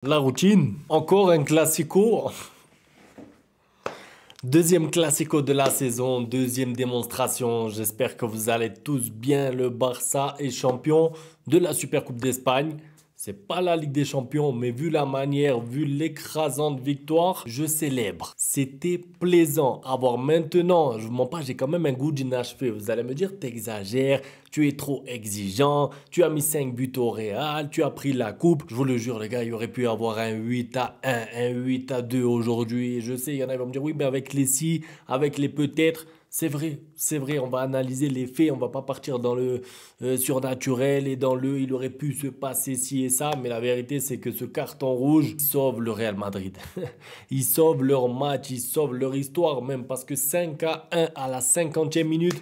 La routine, encore un classico. Deuxième classico de la saison, deuxième démonstration. J'espère que vous allez tous bien. Le Barça est champion de la Supercoupe d'Espagne. C'est pas la Ligue des Champions, mais vu la manière, vu l'écrasante victoire, je célèbre. C'était plaisant à voir. Maintenant, je vous mens pas, j'ai quand même un goût d'inachevé. Vous allez me dire, t'exagères, tu es trop exigeant, tu as mis 5 buts au Real, tu as pris la coupe. Je vous le jure, les gars, il y aurait pu avoir un 8-1, un 8-2 aujourd'hui. Je sais, il y en a qui vont me dire, oui, mais avec les si, avec les peut-être. C'est vrai, on va analyser les faits, on va pas partir dans le surnaturel et dans le il aurait pu se passer ci et ça, mais la vérité c'est que ce carton rouge sauve le Real Madrid. Ils sauvent leur match, ils sauvent leur histoire même parce que 5-1 à la 50e minute,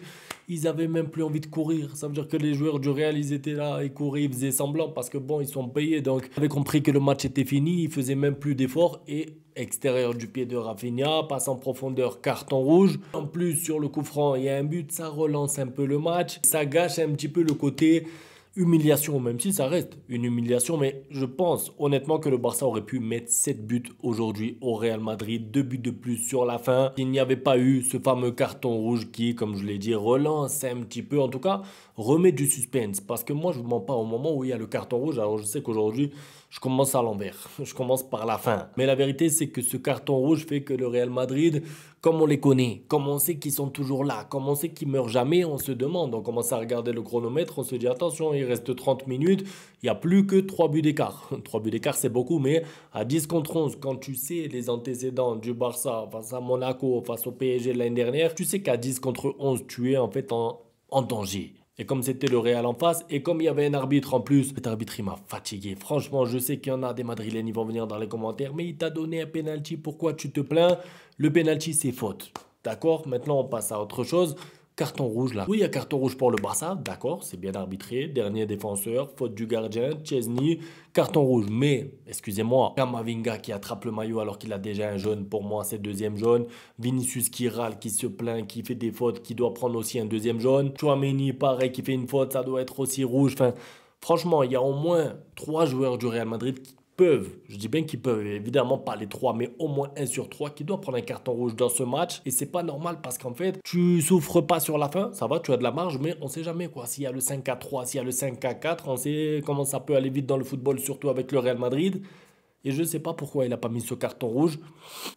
ils avaient même plus envie de courir. Ça veut dire que les joueurs du Real, ils étaient là, ils couraient, ils faisaient semblant parce que bon, ils sont payés. Donc, ils avaient compris que le match était fini, ils faisaient même plus d'efforts et extérieur du pied de Rafinha, passe en profondeur, carton rouge. En plus, sur le coup franc, il y a un but, ça relance un peu le match. Ça gâche un petit peu le côté humiliation, même si ça reste une humiliation. Mais je pense honnêtement que le Barça aurait pu mettre 7 buts aujourd'hui au Real Madrid. 2 buts de plus sur la fin. Il n'y avait pas eu ce fameux carton rouge qui, comme je l'ai dit, relance un petit peu. En tout cas, remet du suspense. Parce que moi, je ne vous mens pas, au moment où il y a le carton rouge, alors je sais qu'aujourd'hui, je commence à l'envers. Je commence par la fin. Mais la vérité, c'est que ce carton rouge fait que le Real Madrid, comme on les connaît, comme on sait qu'ils sont toujours là, comme on sait qu'ils meurent jamais, on se demande. On commence à regarder le chronomètre, on se dit attention, il reste 30 minutes, il n'y a plus que 3 buts d'écart. 3 buts d'écart, c'est beaucoup, mais à 10 contre 11, quand tu sais les antécédents du Barça face à Monaco, face au PSG l'année dernière, tu sais qu'à 10 contre 11, tu es en fait en danger. Et comme c'était le Real en face, et comme il y avait un arbitre en plus, cet arbitre il m'a fatigué. Franchement, je sais qu'il y en a des Madrilènes, ils vont venir dans les commentaires, mais il t'a donné un penalty, pourquoi tu te plains? Le penalty, c'est faute. D'accord? Maintenant, on passe à autre chose. Carton rouge là. Oui, il y a carton rouge pour le Barça, d'accord, c'est bien arbitré. Dernier défenseur, faute du gardien, Chesney, carton rouge. Mais, excusez-moi, Kamavinga qui attrape le maillot alors qu'il a déjà un jaune, pour moi c'est deuxième jaune. Vinicius qui râle, qui se plaint, qui fait des fautes, qui doit prendre aussi un deuxième jaune. Chouameni, pareil, qui fait une faute, ça doit être aussi rouge. Enfin, franchement, il y a au moins 3 joueurs du Real Madrid qui peuvent, je dis bien qu'ils peuvent, évidemment pas les 3, mais au moins un sur 3 qui doit prendre un carton rouge dans ce match. Et c'est pas normal parce qu'en fait, tu souffres pas sur la fin, ça va, tu as de la marge, mais on sait jamais quoi. S'il y a le 5-3, s'il y a le 5-4, on sait comment ça peut aller vite dans le football, surtout avec le Real Madrid. Et je ne sais pas pourquoi il n'a pas mis ce carton rouge.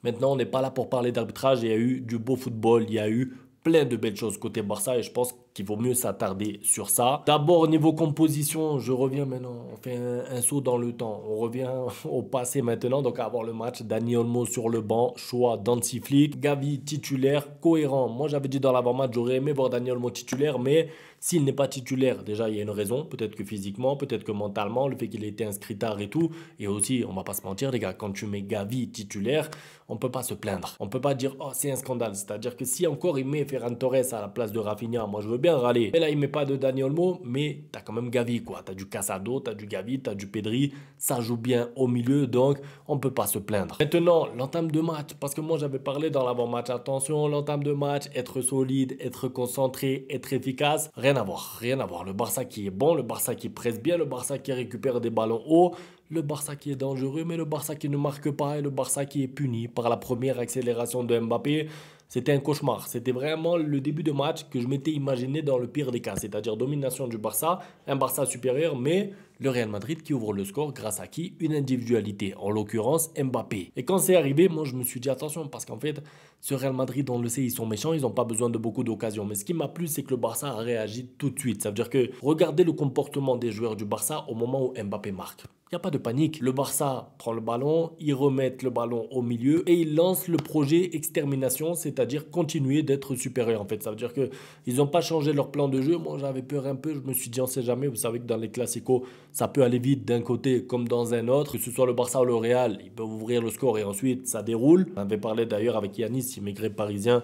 Maintenant, on n'est pas là pour parler d'arbitrage. Il y a eu du beau football, il y a eu plein de belles choses côté Barça et je pense qu'il vaut mieux s'attarder sur ça. D'abord, niveau composition, je reviens maintenant. On fait un saut dans le temps. On revient au passé maintenant. Donc, avoir le match, Dani Olmo sur le banc, choix d'Hansi Flick, Gavi titulaire, cohérent. Moi, j'avais dit dans l'avant-match, j'aurais aimé voir Dani Olmo titulaire, mais s'il n'est pas titulaire, déjà, il y a une raison. Peut-être que physiquement, peut-être que mentalement, le fait qu'il ait été inscrit tard et tout. Et aussi, on va pas se mentir, les gars, quand tu mets Gavi titulaire, on peut pas se plaindre. On peut pas dire, oh, c'est un scandale. C'est-à-dire que si encore il met Ferran Torres à la place de Rafinha, moi, je veux bien râler. Mais là, il met pas de Dani Olmo, mais t'as quand même Gavi, quoi. T'as du Casado, t'as du Gavi, t'as du Pedri. Ça joue bien au milieu, donc on peut pas se plaindre. Maintenant, l'entame de match, parce que moi, j'avais parlé dans l'avant-match. Attention, l'entame de match, être solide, être concentré, être efficace. Rien à voir, rien à voir. Le Barça qui est bon, le Barça qui presse bien, le Barça qui récupère des ballons hauts, le Barça qui est dangereux, mais le Barça qui ne marque pas et le Barça qui est puni par la première accélération de Mbappé. C'était un cauchemar. C'était vraiment le début de match que je m'étais imaginé dans le pire des cas. C'est-à-dire domination du Barça, un Barça supérieur, mais le Real Madrid qui ouvre le score grâce à qui? Une individualité, en l'occurrence Mbappé. Et quand c'est arrivé, moi je me suis dit attention, parce qu'en fait, ce Real Madrid, on le sait, ils sont méchants, ils n'ont pas besoin de beaucoup d'occasions. Mais ce qui m'a plu, c'est que le Barça a réagi tout de suite. Ça veut dire que regardez le comportement des joueurs du Barça au moment où Mbappé marque. Il n'y a pas de panique. Le Barça prend le ballon, ils remettent le ballon au milieu et ils lancent le projet extermination, c'est-à-dire continuer d'être supérieur en fait. Ça veut dire qu'ils n'ont pas changé leur plan de jeu. Moi j'avais peur un peu, je me suis dit on sait jamais. Vous savez que dans les classicos, ça peut aller vite d'un côté comme dans un autre. Que ce soit le Barça ou le Real, ils peuvent ouvrir le score et ensuite ça déroule. On avait parlé d'ailleurs avec Yanis, immigré parisien,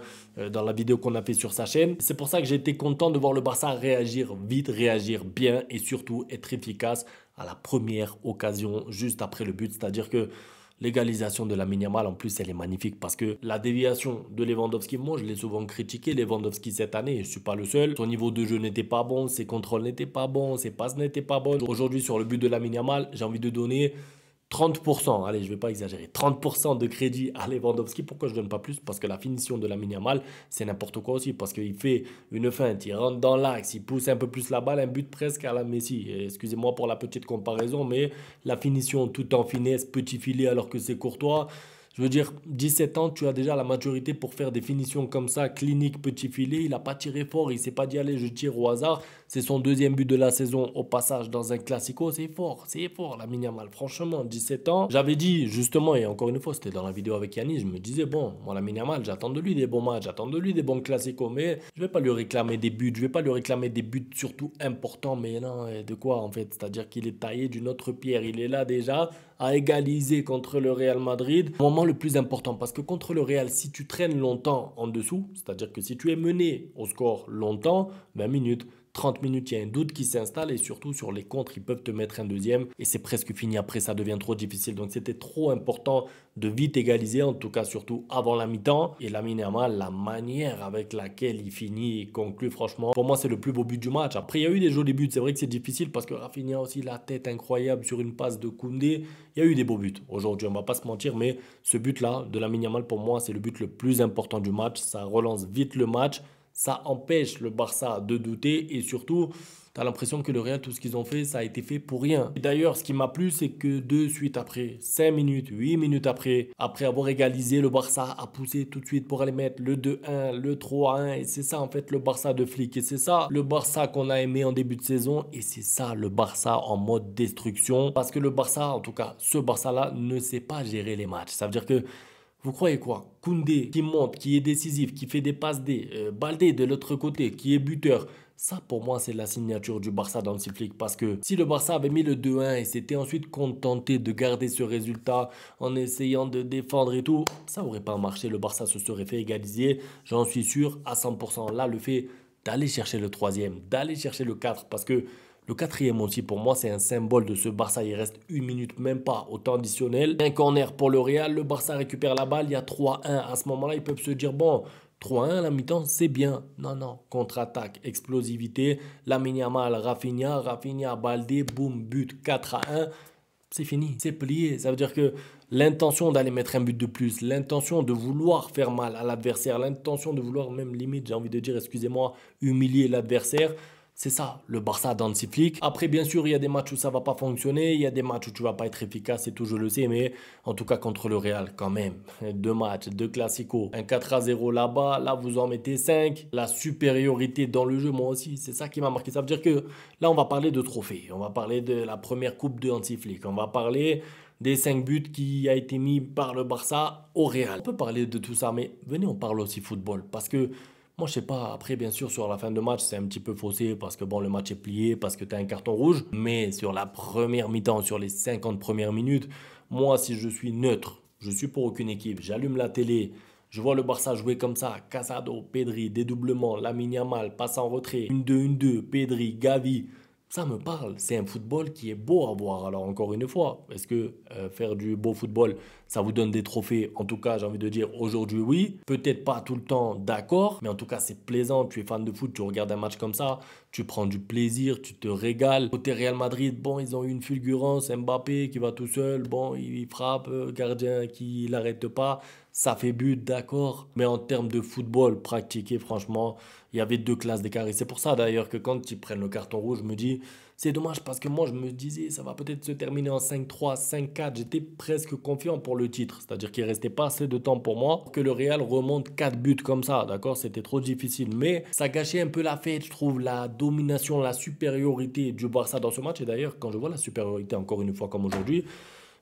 dans la vidéo qu'on a fait sur sa chaîne. C'est pour ça que j'ai été content de voir le Barça réagir vite, réagir bien et surtout être efficace à la première occasion juste après le but. C'est-à-dire que l'égalisation de Lamine Yamal, en plus, elle est magnifique parce que la déviation de Lewandowski, moi, je l'ai souvent critiqué, Lewandowski cette année, et je ne suis pas le seul. Son niveau de jeu n'était pas bon, ses contrôles n'étaient pas bons, ses passes n'étaient pas bonnes. Aujourd'hui, sur le but de Lamine Yamal, j'ai envie de donner 30%, allez, je vais pas exagérer, 30% de crédit à Lewandowski. Pourquoi je donne pas plus? Parce que la finition de Lamine Yamal, c'est n'importe quoi aussi. Parce qu'il fait une feinte, il rentre dans l'axe, il pousse un peu plus la balle, un but presque à la Messi. Et excusez-moi pour la petite comparaison, mais la finition tout en finesse, petit filet alors que c'est Courtois. Je veux dire, 17 ans, tu as déjà la maturité pour faire des finitions comme ça, clinique, petit filet. Il n'a pas tiré fort, il ne s'est pas dit, allez, je tire au hasard. C'est son deuxième but de la saison au passage dans un classico. C'est fort, Lamine Yamal. Franchement, 17 ans. J'avais dit, justement, et encore une fois, c'était dans la vidéo avec Yannis, je me disais, bon, moi, Lamine Yamal, j'attends de lui des bons matchs, j'attends de lui des bons classicos, mais je ne vais pas lui réclamer des buts, je ne vais pas lui réclamer des buts surtout importants, mais non, et de quoi en fait? C'est-à-dire qu'il est taillé d'une autre pierre. Il est là déjà à égaliser contre le Real Madrid. Au moment le plus important, parce que contre le Real, si tu traînes longtemps en dessous, c'est-à-dire que si tu es mené au score longtemps, 20 minutes, 30 minutes, il y a un doute qui s'installe et surtout sur les contres, ils peuvent te mettre un deuxième et c'est presque fini. Après, ça devient trop difficile. Donc, c'était trop important de vite égaliser, en tout cas, surtout avant la mi-temps. Et Lamine Yamal, la manière avec laquelle il finit et conclut, franchement, pour moi, c'est le plus beau but du match. Après, il y a eu des jolis buts. C'est vrai que c'est difficile parce que Rafinha a aussi la tête incroyable sur une passe de Koundé. Il y a eu des beaux buts aujourd'hui, on va pas se mentir, mais ce but-là de Lamine Yamal, pour moi, c'est le but le plus important du match. Ça relance vite le match. Ça empêche le Barça de douter et surtout, tu as l'impression que le Real, tout ce qu'ils ont fait, ça a été fait pour rien. Et d'ailleurs, ce qui m'a plu, c'est que de suite après, 5 minutes, 8 minutes après avoir égalisé, le Barça a poussé tout de suite pour aller mettre le 2-1, le 3-1. Et c'est ça, en fait, le Barça de flic. Et c'est ça, le Barça qu'on a aimé en début de saison. Et c'est ça, le Barça en mode destruction. Parce que le Barça, en tout cas, ce Barça-là, ne sait pas gérer les matchs. Ça veut dire que vous croyez quoi? Koundé qui monte, qui est décisif, qui fait des passes D, Baldé de l'autre côté, qui est buteur. Ça, pour moi, c'est la signature du Barça dans le Flick. Parce que si le Barça avait mis le 2-1 et s'était ensuite contenté de garder ce résultat en essayant de défendre et tout, ça n'aurait pas marché. Le Barça se serait fait égaliser, j'en suis sûr, à 100%. Là, le fait d'aller chercher le troisième, d'aller chercher le 4, parce que le quatrième aussi, pour moi, c'est un symbole de ce Barça. Il reste une minute, même pas, au temps additionnel. Un corner pour le Real. Le Barça récupère la balle. Il y a 3-1. À ce moment-là, ils peuvent se dire, bon, 3-1 à la mi-temps, c'est bien. Non, non. Contre-attaque, explosivité. Lamine Yamal, Rafinha, Baldé, boum, but, 4-1. C'est fini, c'est plié. Ça veut dire que l'intention d'aller mettre un but de plus, l'intention de vouloir faire mal à l'adversaire, l'intention de vouloir même limite, j'ai envie de dire, excusez-moi, humilier l'adversaire, c'est ça, le Barça dans Hansi Flick. Après, bien sûr, il y a des matchs où ça va pas fonctionner, il y a des matchs où tu vas pas être efficace et tout, je le sais, mais en tout cas contre le Real, quand même. Deux matchs, deux classicos, un 4-0 là-bas, là vous en mettez 5. La supériorité dans le jeu, moi aussi, c'est ça qui m'a marqué. Ça veut dire que là, on va parler de trophées, on va parler de la première coupe de Hansi Flick, on va parler des 5 buts qui a été mis par le Barça au Real. On peut parler de tout ça, mais venez, on parle aussi football, parce que moi, je sais pas, après, bien sûr, sur la fin de match, c'est un petit peu faussé parce que bon, le match est plié, parce que tu as un carton rouge. Mais sur la première mi-temps, sur les 50 premières minutes, moi, si je suis neutre, je suis pour aucune équipe, j'allume la télé, je vois le Barça jouer comme ça, Casado, Pedri, dédoublement, Lamine Yamal, passe en retrait, 1-2, 1-2, Pedri, Gavi. Ça me parle, c'est un football qui est beau à voir. Alors encore une fois, est-ce que faire du beau football, ça vous donne des trophées? En tout cas, j'ai envie de dire aujourd'hui oui. Peut-être pas tout le temps, d'accord, mais en tout cas c'est plaisant. Tu es fan de foot, tu regardes un match comme ça, tu prends du plaisir, tu te régales. Côté Real Madrid, bon, ils ont eu une fulgurance, Mbappé qui va tout seul, bon, il frappe, gardien qui l'arrête pas. Ça fait but, d'accord. Mais en termes de football pratiqué, franchement, il y avait deux classes d'écart. Et c'est pour ça d'ailleurs que quand ils prennent le carton rouge, je me dis, c'est dommage parce que moi, je me disais, ça va peut-être se terminer en 5-3, 5-4. J'étais presque confiant pour le titre. C'est-à-dire qu'il restait pas assez de temps pour moi pour que le Real remonte 4 buts comme ça, d'accord? C'était trop difficile. Mais ça gâchait un peu la fête, je trouve, la domination, la supériorité du Barça dans ce match. Et d'ailleurs, quand je vois la supériorité encore une fois comme aujourd'hui,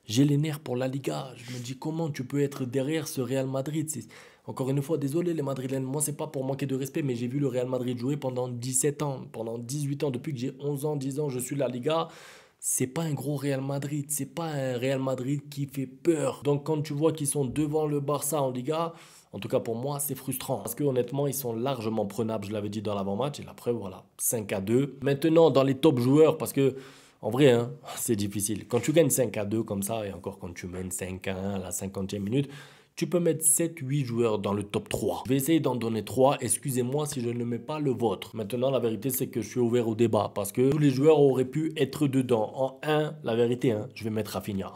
j'ai les nerfs pour la Liga. Je me dis comment tu peux être derrière ce Real Madrid. Encore une fois, désolé les Madrilènes, moi c'est pas pour manquer de respect, mais j'ai vu le Real Madrid jouer pendant 17 ans, pendant 18 ans, depuis que j'ai 11 ans, 10 ans, je suis la Liga. C'est pas un gros Real Madrid, c'est pas un Real Madrid qui fait peur. Donc quand tu vois qu'ils sont devant le Barça en Liga, en tout cas pour moi, c'est frustrant. Parce que honnêtement, ils sont largement prenables, je l'avais dit dans l'avant-match, et la preuve, voilà, 5-2. Maintenant, dans les top joueurs, parce que en vrai, hein, c'est difficile. Quand tu gagnes 5-2 comme ça, et encore quand tu mènes 5-1 à la 50e minute, tu peux mettre 7-8 joueurs dans le top 3. Je vais essayer d'en donner 3. Excusez-moi si je ne mets pas le vôtre. Maintenant, la vérité, c'est que je suis ouvert au débat parce que tous les joueurs auraient pu être dedans. En 1, la vérité, hein, je vais mettre Rafinha.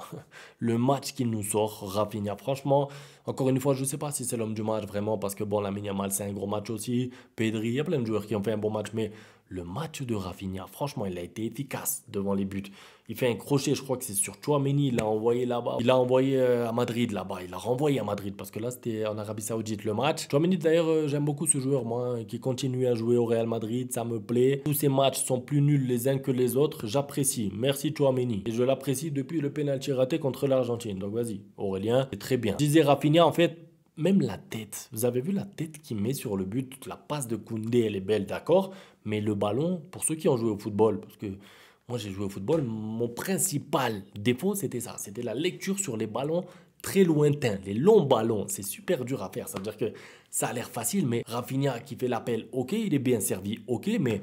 Le match qu'il nous sort, Rafinha, franchement, encore une fois, je ne sais pas si c'est l'homme du match vraiment parce que bon, Lamine Yamal, c'est un gros match aussi. Pedri, il y a plein de joueurs qui ont fait un bon match, mais le match de Rafinha, franchement, il a été efficace devant les buts. Il fait un crochet, je crois que c'est sur Tchouaméni, il l'a envoyé là-bas. Il l'a envoyé à Madrid là-bas, il l'a renvoyé à Madrid parce que là, c'était en Arabie Saoudite le match. Tchouaméni, d'ailleurs, j'aime beaucoup ce joueur, moi, qui continue à jouer au Real Madrid, ça me plaît. Tous ces matchs sont plus nuls les uns que les autres, j'apprécie. Merci Tchouaméni. Et je l'apprécie depuis le penalty raté contre l'Argentine. Donc vas-y, Aurélien, c'est très bien. Je disais Rafinha, en fait, même la tête, vous avez vu la tête qu'il met sur le but, la passe de Koundé, elle est belle, d'accord, mais le ballon, pour ceux qui ont joué au football, parce que moi j'ai joué au football, mon principal défaut c'était ça, c'était la lecture sur les ballons très lointains, les longs ballons, c'est super dur à faire, ça veut dire que ça a l'air facile, mais Rafinha qui fait l'appel, ok, il est bien servi, ok, mais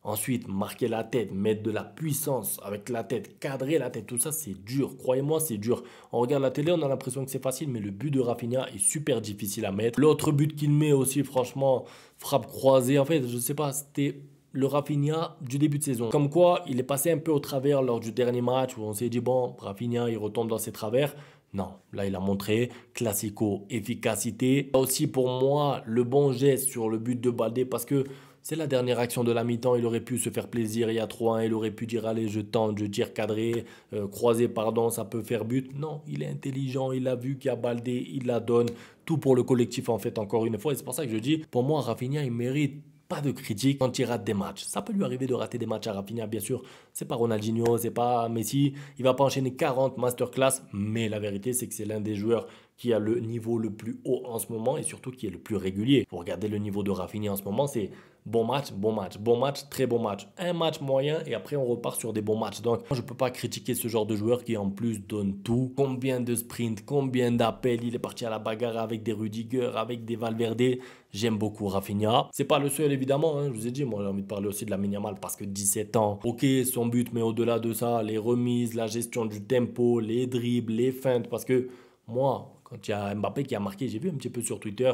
ensuite, marquer la tête, mettre de la puissance avec la tête, cadrer la tête, tout ça, c'est dur. Croyez-moi, c'est dur. On regarde la télé, on a l'impression que c'est facile, mais le but de Rafinha est super difficile à mettre. L'autre but qu'il met aussi, franchement, frappe croisée. En fait, je sais pas, c'était le Rafinha du début de saison. Comme quoi, il est passé un peu au travers lors du dernier match où on s'est dit, bon, Rafinha, il retombe dans ses travers. Non, là, il a montré classico, efficacité. Aussi, pour moi, le bon geste sur le but de Baldé parce que c'est la dernière action de la mi-temps, il aurait pu se faire plaisir, il y a 3-1, il aurait pu dire allez je tente, je tire cadré, croisé pardon, ça peut faire but. Non, il est intelligent, il a vu qu'il y a Baldé, il la donne, tout pour le collectif en fait encore une fois. Et c'est pour ça que je dis, pour moi Rafinha il mérite pas de critique quand il rate des matchs. Ça peut lui arriver de rater des matchs à Rafinha, bien sûr. C'est pas Ronaldinho, c'est pas Messi. Il va pas enchaîner 40 masterclass, mais la vérité, c'est que c'est l'un des joueurs qui a le niveau le plus haut en ce moment et surtout qui est le plus régulier. Pour regarder le niveau de Rafinha en ce moment, c'est bon match, bon match, bon match, très bon match. Un match moyen et après on repart sur des bons matchs. Donc je ne peux pas critiquer ce genre de joueur qui en plus donne tout. Combien de sprints, combien d'appels, il est parti à la bagarre avec des Rudiger, avec des Valverde. J'aime beaucoup Rafinha. C'est pas le seul évidemment, hein. Je vous ai dit, moi j'ai envie de parler aussi de Lamine Yamal parce que 17 ans, ok son but, mais au-delà de ça, les remises, la gestion du tempo, les dribbles, les feintes, parce que moi, quand il y a Mbappé qui a marqué, j'ai vu un petit peu sur Twitter,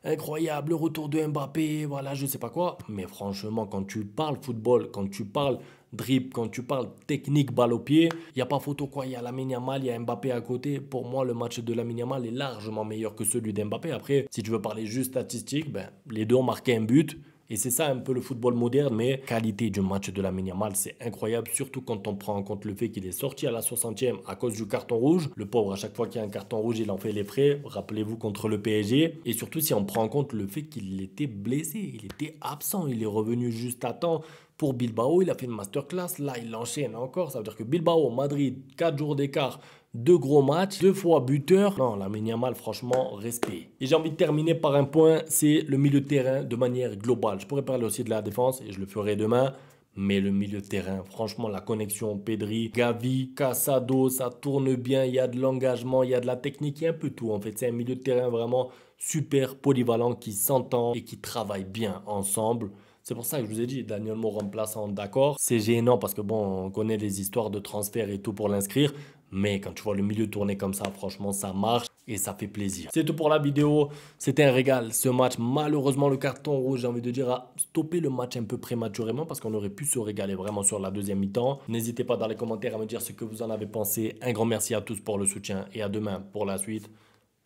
incroyable, le retour de Mbappé, voilà, je sais pas quoi. Mais franchement, quand tu parles football, quand tu parles dribble, quand tu parles technique, balle au pied, il n'y a pas photo quoi. Il y a Lamine Yamal, il y a Mbappé à côté. Pour moi, le match de Lamine Yamal est largement meilleur que celui d'Mbappé. Après, si tu veux parler juste statistique, ben, les deux ont marqué un but. Et c'est ça un peu le football moderne, mais qualité du match de Lamine Yamal, c'est incroyable, surtout quand on prend en compte le fait qu'il est sorti à la 60e à cause du carton rouge. Le pauvre, à chaque fois qu'il y a un carton rouge, il en fait les frais, rappelez-vous, contre le PSG. Et surtout si on prend en compte le fait qu'il était blessé, il était absent, il est revenu juste à temps. Pour Bilbao, il a fait une masterclass, là il enchaîne encore, ça veut dire que Bilbao, Madrid, 4 jours d'écart, 2 gros matchs, 2 fois buteur. Non, Lamine Yamal, franchement, respect. Et j'ai envie de terminer par un point, c'est le milieu de terrain de manière globale. Je pourrais parler aussi de la défense et je le ferai demain. Mais le milieu de terrain, franchement, la connexion Pedri, Gavi, Casado, ça tourne bien, il y a de l'engagement, il y a de la technique, il y a un peu tout. En fait, c'est un milieu de terrain vraiment super polyvalent qui s'entend et qui travaille bien ensemble. C'est pour ça que je vous ai dit, Daniel Mo remplaçant, d'accord. C'est gênant parce que bon, on connaît les histoires de transfert et tout pour l'inscrire. Mais quand tu vois le milieu tourner comme ça, franchement, ça marche et ça fait plaisir. C'est tout pour la vidéo. C'était un régal. Ce match, malheureusement, le carton rouge, j'ai envie de dire, a stoppé le match un peu prématurément parce qu'on aurait pu se régaler vraiment sur la deuxième mi-temps. N'hésitez pas dans les commentaires à me dire ce que vous en avez pensé. Un grand merci à tous pour le soutien et à demain pour la suite.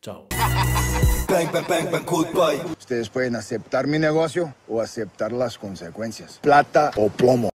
Ciao. Bang, bang, bang, bang, goodbye. Ustedes pueden aceptar mi negocio o aceptar las consecuencias. Plata o plomo.